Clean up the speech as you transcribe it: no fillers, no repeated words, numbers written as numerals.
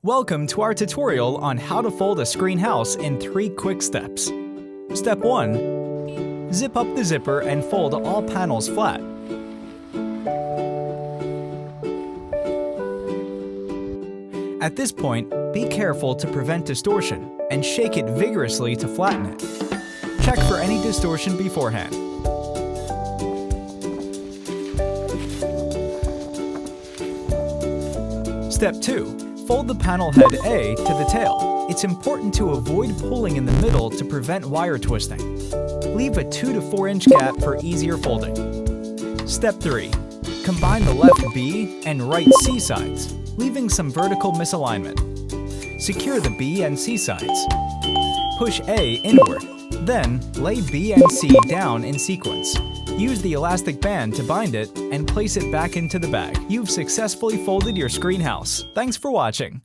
Welcome to our tutorial on how to fold a screen house in 3 quick steps. Step 1. Zip up the zipper and fold all panels flat. At this point, be careful to prevent distortion and shake it vigorously to flatten it. Check for any distortion beforehand. Step 2. Fold the panel head A to the tail. It's important to avoid pulling in the middle to prevent wire twisting. Leave a 2 to 4 inch gap for easier folding. Step 3. Combine the left B and right C sides, leaving some vertical misalignment. Secure the B and C sides. Push A inward, then lay B and C down in sequence. Use the elastic band to bind it and place it back into the bag. You've successfully folded your screen house. Thanks for watching.